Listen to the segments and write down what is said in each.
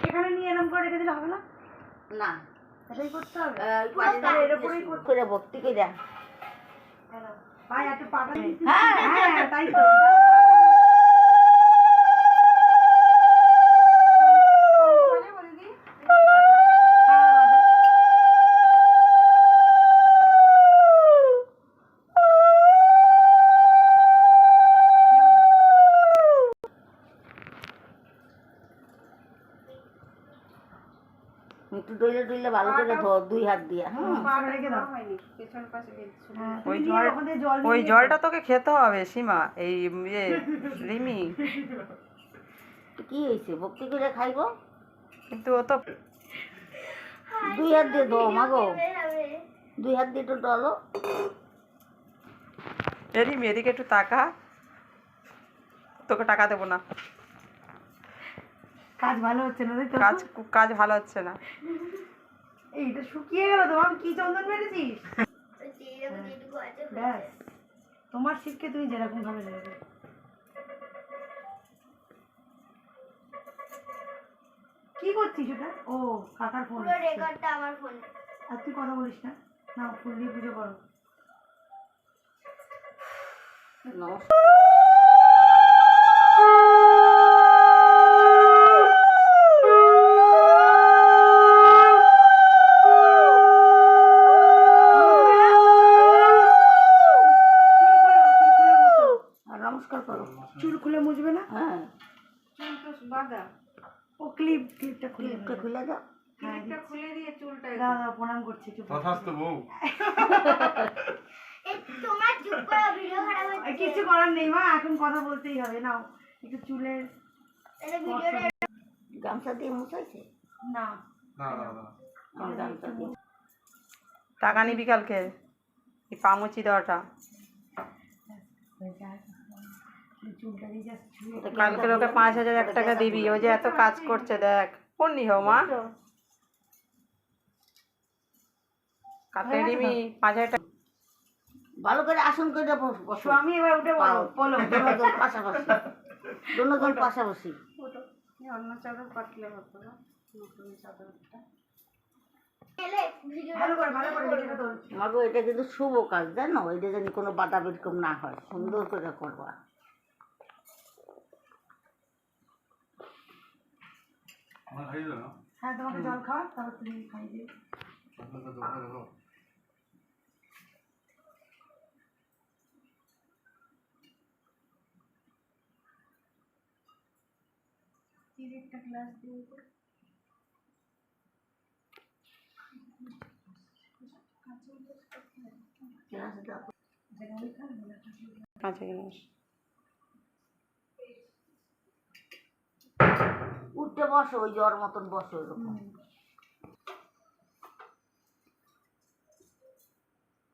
এখানে নিয়ে এরকম করে রেখে দিলে হবে না? না, এটাই করতে হবে। এর উপরেই করে ভক্তি করে। ভাই একটু পাটা। হ্যাঁ হ্যাঁ তাই তো। একটু ডইলে ডইলে ভালো করে ধর 2 হাত দিয়ে। ওই জলটা তোকে খেতে হবে সীমা। এই রিমি কি হয়েছে? ভক্তি করে খাইব, কিন্তু ও তো 2 হাত দিয়ে দো মাগো, 2 হাত দিয়ে তো ডলো। রিমি এদিকে একটু তাকা, তোকে টাকা দেবো না। কাজ ভালো হচ্ছে না, তাই তো? কাজ ভালো হচ্ছে না। এইটা শুকিয়ে গেল তো। আমি কি চন্দন মেরেছিস? ব্যাস, তোমার শিখকে তুমি যেরকম ভাবে নেবে। কি করছিস ওটা? ও কাকার ফোন। রেকর্ডটা আমার ফোনে। আর তুই কথা বলিস না। না, ফুল দিয়ে পুজো করো। নমস্কার করো। চুল খুলে মুছবে না? হ্যাঁ, চুল তো বাঁধা। ও ক্লিপটা খুলে খুলে দাও। ক্লিপটা খুলে দিয়ে চুলটা দাদা প্রণাম করছি। তথাস্তু বউ। তোমার চুপ করো, ভিডিও খারাপ হচ্ছে। কিছু করার নেই মা, এখন কথা বলতেই হবে। নাও একটু চুলের ভিডিওটা গামছা দিয়ে মুছাইছে না। না না না, আমার গামছা দিয়ে। টাকা নিবি কালকে এই পামুচি দেওয়াটা। চুলটা দিয়ে জাস্ট ছুঁয়ে কালকে ওকে 5,000 টাকা দিবি। ও যে এত কাজ করছে দেখ। কোন নিহ মা? কালকে রিমি 5,000 টাকা। ভালো করে আসন করে বসো। স্বামী এবার উঠে বলো বলো। দুজন পাশাপাশি, দুজন পাশাপাশি। অন্য চাদর পাতলে হতো না, নতুন চাদরটা এলে ভিডিও ভালো করে ভিডিওটা তোল। মাগো এটা কিন্তু শুভ কাজ, জানো? এটা যেন কোনো বাধা বিক্ষম না হয়, সুন্দর করে করবা। আমার খাই দাও না। হ্যাঁ, তোমাকে জল খাওয়া, তারপর তুমি খাইয়ে দিও। আপনার তো দোকানে দাও। একটা গ্লাস দিয়ে কাঁচা জিনিস উঠতে বসো, ওই জ্বর মতন বসো এরকম।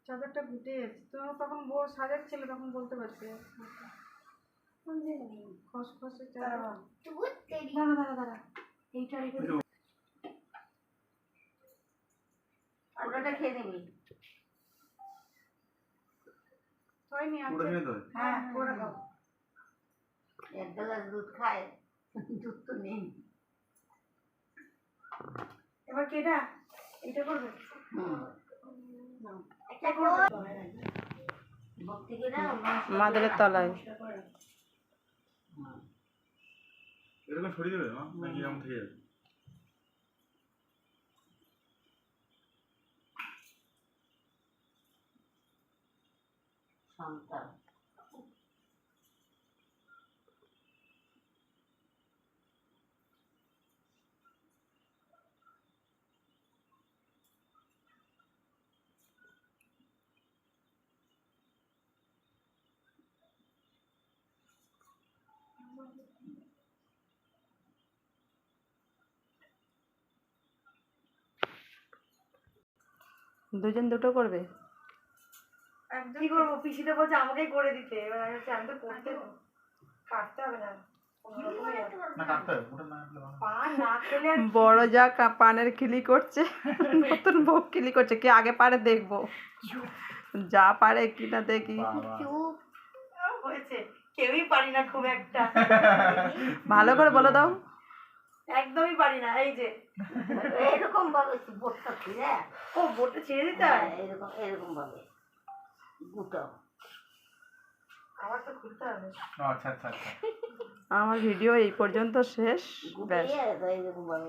চাদরটা ঘুটে গেছে তো, তখন বউ সাজাচ্ছিল, তখন বলতে পারছি। খসখসে চাদর। দাঁড়া এইটা রেখে দিই। ওটা খেয়ে নিবি। হয়নি আছে? পুরো খেয়ে দাও। হ্যাঁ, করে দাও। 1 গ্লাস দুধ খায়, দুধ তো নেই। এবার কি এটা এইটা করবে? একটা করবে ভক্তি করে মাদুরের তলায়। এরকম সরিয়ে দেবে না, নাকি এরকম থেকে যাবে? সন্তান দুজন দুটো করবে। কি করবো? পিসিতে বলছে আমাকেই করে দিতে। এবার আমি বলছি আমি তো করতে কাটতে হবে না, না কাটতে হবে, ওটা না কাটলে ভালো। পা না খেলে আর বড় যা পানের খিলি করছে, নতুন বউ খিলি করছে। কে আগে পারে দেখবো, যা পারে কিনা দেখি। চুপ হয়েছে। কেউই পারি না খুব একটা। ভালো করে বলে দাও। একদমই পারি না। এই যে এরকম ভাবে বোটটা ছিঁড়ে ও বোটে ছেড়ে দিতে হয়। এরকম এরকম ভাবে গুটাও। আমার তো খুলতে হবে। আচ্ছা আচ্ছা আচ্ছা আমার ভিডিও এই পর্যন্ত শেষ। ব্যাস। গুটিয়ে এরকম ভাবে